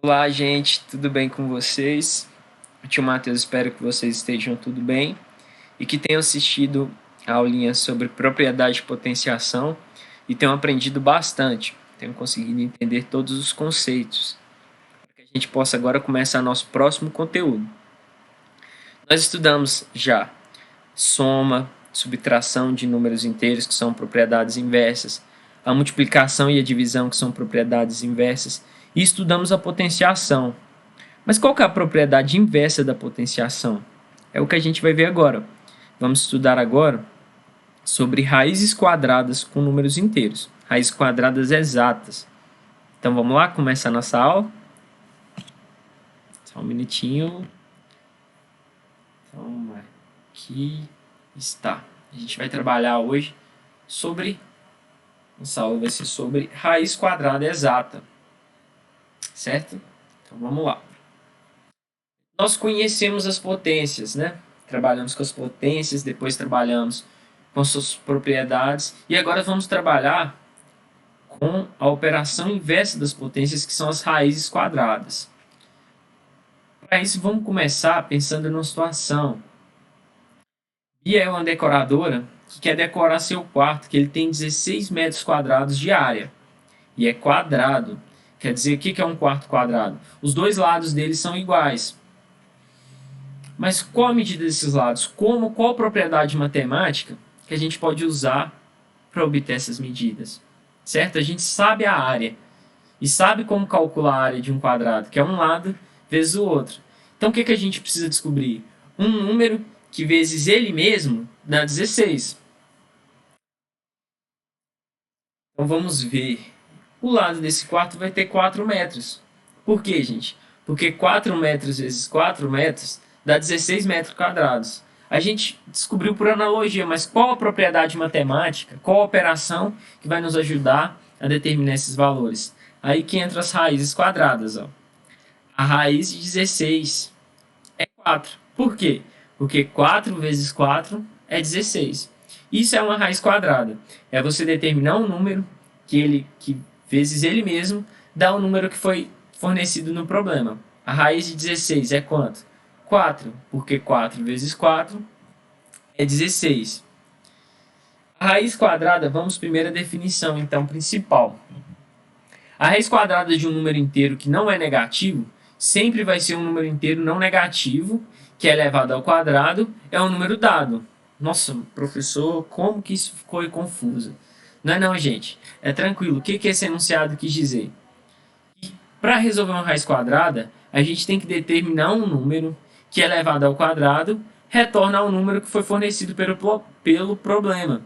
Olá, gente, tudo bem com vocês? Tio Matheus, espero que vocês estejam tudo bem e que tenham assistido a aulinha sobre propriedade de potenciação e tenham aprendido bastante, tenham conseguido entender todos os conceitos, para que a gente possa agora começar nosso próximo conteúdo. Nós estudamos já soma, subtração de números inteiros, que são propriedades inversas, a multiplicação e a divisão, que são propriedades inversas, e estudamos a potenciação. Mas qual que é a propriedade inversa da potenciação? É o que a gente vai ver agora. Vamos estudar agora sobre raízes quadradas com números inteiros, raízes quadradas exatas. Então vamos lá começar a nossa aula? Só um minutinho. Então aqui está. A gente vai trabalhar hoje sobre, nossa aula vai ser sobre raiz quadrada exata, certo? Então vamos lá. Nós conhecemos as potências, né? Trabalhamos com as potências, depois trabalhamos com suas propriedades e agora vamos trabalhar com a operação inversa das potências, que são as raízes quadradas. Para isso, vamos começar pensando numa situação. Bia é uma decoradora que quer decorar seu quarto, que ele tem 16 metros quadrados de área e é quadrado. Quer dizer, o que é um quarto quadrado? Os dois lados dele são iguais. Mas qual a medida desses lados? Qual propriedade matemática que a gente pode usar para obter essas medidas? Certo? A gente sabe a área e sabe como calcular a área de um quadrado, que é um lado vezes o outro. Então o que a gente precisa descobrir? Um número que vezes ele mesmo dá 16. Então vamos ver. O lado desse quarto vai ter 4 metros. Por quê, gente? Porque 4 metros vezes 4 metros dá 16 metros quadrados. A gente descobriu por analogia, mas qual a propriedade matemática, qual a operação que vai nos ajudar a determinar esses valores? Aí que entra as raízes quadradas. Ó. A raiz de 16 é 4. Por quê? Porque 4 vezes 4 é 16. Isso é uma raiz quadrada. É você determinar um número que vezes ele mesmo dá o número que foi fornecido no problema. A raiz de 16 é quanto? 4, porque 4 vezes 4 é 16. A raiz quadrada, vamos primeiro à definição, então, principal. A raiz quadrada de um número inteiro que não é negativo sempre vai ser um número inteiro não negativo, que é elevado ao quadrado, é um número dado. Nossa, professor, como que isso ficou confuso? Não é não, gente. É tranquilo. O que esse enunciado quis dizer? Para resolver uma raiz quadrada, a gente tem que determinar um número que é elevado ao quadrado retorna ao número que foi fornecido pelo problema.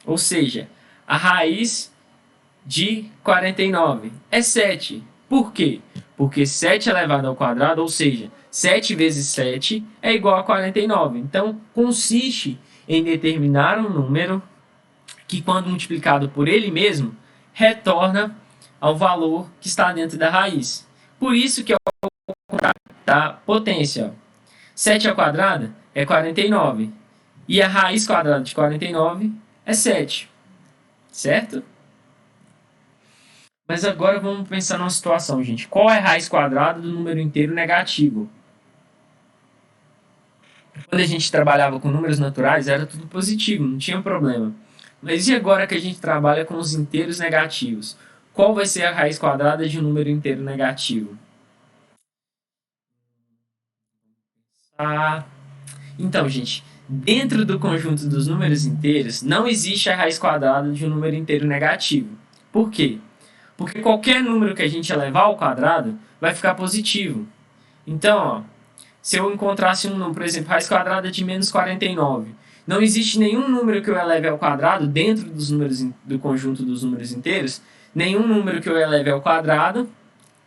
Ou seja, a raiz de 49 é 7. Por quê? Porque 7 elevado ao quadrado, ou seja, 7 vezes 7 é igual a 49. Então, consiste em determinar um número que, quando multiplicado por ele mesmo, retorna ao valor que está dentro da raiz. Por isso que é o da potência. 7 ao quadrado é 49. E a raiz quadrada de 49 é 7. Certo? Mas agora vamos pensar numa situação, gente. Qual é a raiz quadrada do número inteiro negativo? Quando a gente trabalhava com números naturais, era tudo positivo, não tinha problema. Mas e agora que a gente trabalha com os inteiros negativos? Qual vai ser a raiz quadrada de um número inteiro negativo? Então, gente, dentro do conjunto dos números inteiros, não existe a raiz quadrada de um número inteiro negativo. Por quê? Porque qualquer número que a gente elevar ao quadrado vai ficar positivo. Então, ó, se eu encontrasse um número, por exemplo, raiz quadrada de menos 49, não existe nenhum número que eu eleve ao quadrado dentro dos números do conjunto dos números inteiros, nenhum número que eu eleve ao quadrado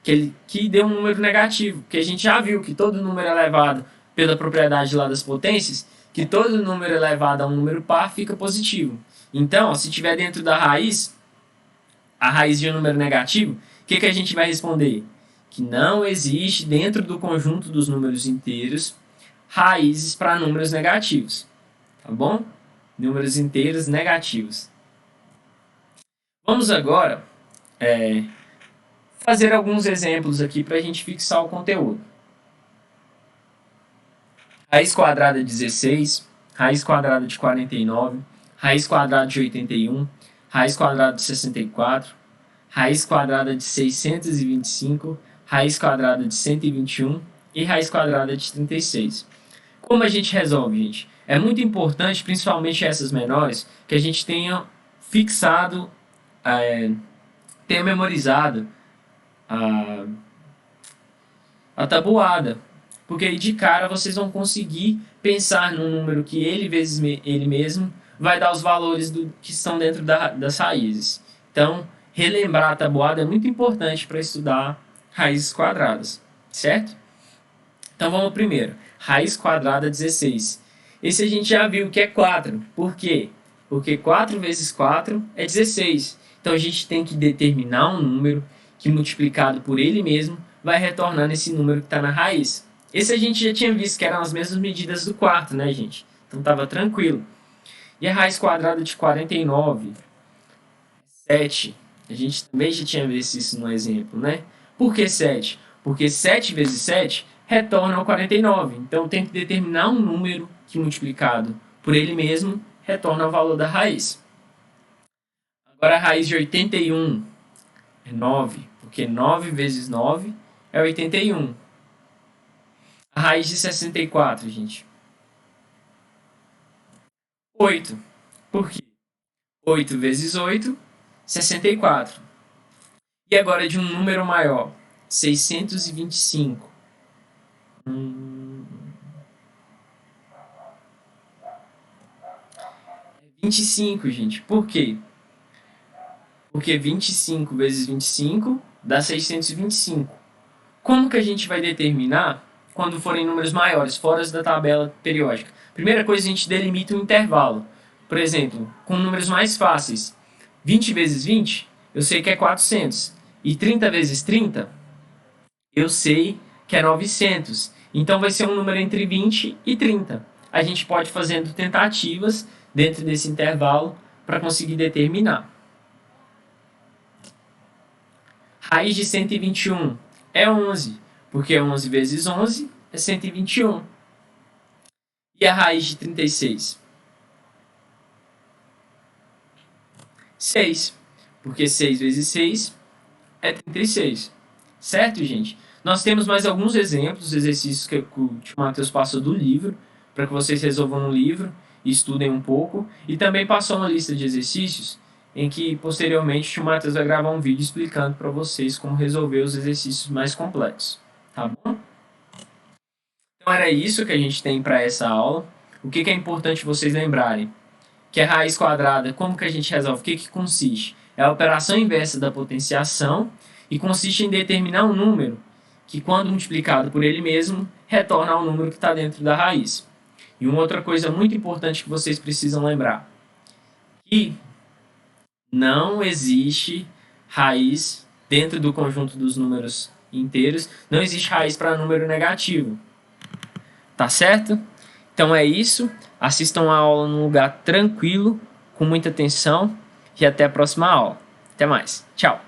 que dê um número negativo, porque a gente já viu que todo número elevado pela propriedade lá das potências, que todo número elevado a um número par fica positivo. Então, se tiver dentro da raiz, a raiz de um número negativo, o que a gente vai responder? Que não existe dentro do conjunto dos números inteiros raízes para números negativos. Tá bom? Números inteiros negativos. Vamos agora fazer alguns exemplos aqui para a gente fixar o conteúdo. Raiz quadrada de 16, raiz quadrada de 49, raiz quadrada de 81, raiz quadrada de 64, raiz quadrada de 625, raiz quadrada de 121 e raiz quadrada de 36. Como a gente resolve, gente? É muito importante, principalmente essas menores, que a gente tenha fixado, tenha memorizado a tabuada. Porque aí de cara vocês vão conseguir pensar num número que ele vezes ele mesmo vai dar os valores que estão dentro das raízes. Então, relembrar a tabuada é muito importante para estudar raízes quadradas, certo? Então vamos primeiro. Raiz quadrada 16. Esse a gente já viu que é 4. Por quê? Porque 4 vezes 4 é 16. Então a gente tem que determinar um número que multiplicado por ele mesmo vai retornar nesse número que está na raiz. Esse a gente já tinha visto que eram as mesmas medidas do quarto, né, gente? Então estava tranquilo. E a raiz quadrada de 49, 7. A gente também já tinha visto isso no exemplo, né? Por que 7? Porque 7 vezes 7 retorna ao 49. Então tem que determinar um número que multiplicado por ele mesmo retorna o valor da raiz. Agora a raiz de 81 é 9, porque 9 vezes 9 é 81. A raiz de 64, gente. 8. Por quê? 8 vezes 8, 64. E agora de um número maior, 625. 25, gente. Por quê? Porque 25 vezes 25 dá 625. Como que a gente vai determinar quando forem números maiores, fora da tabela periódica? Primeira coisa, a gente delimita um intervalo. Por exemplo, com números mais fáceis. 20 vezes 20, eu sei que é 400. E 30 vezes 30, eu sei que é 900. Então vai ser um número entre 20 e 30. A gente pode fazendo tentativas dentro desse intervalo para conseguir determinar. Raiz de 121 é 11, porque 11 vezes 11 é 121. E a raiz de 36? 6, porque 6 vezes 6 é 36. Certo, gente? Nós temos mais alguns exemplos, exercícios que o tio Matheus passou do livro, para que vocês resolvam no livro e estudem um pouco. E também passou uma lista de exercícios em que, posteriormente, o tio Matheus vai gravar um vídeo explicando para vocês como resolver os exercícios mais complexos. Tá bom? Então era isso que a gente tem para essa aula. O que é importante vocês lembrarem? Que a raiz quadrada, como que a gente resolve? O que consiste? É a operação inversa da potenciação e consiste em determinar um número que, quando multiplicado por ele mesmo, retorna ao número que está dentro da raiz. E uma outra coisa muito importante que vocês precisam lembrar, que não existe raiz dentro do conjunto dos números inteiros, não existe raiz para número negativo. Tá certo? Então é isso. Assistam a aula num lugar tranquilo, com muita atenção, e até a próxima aula. Até mais. Tchau.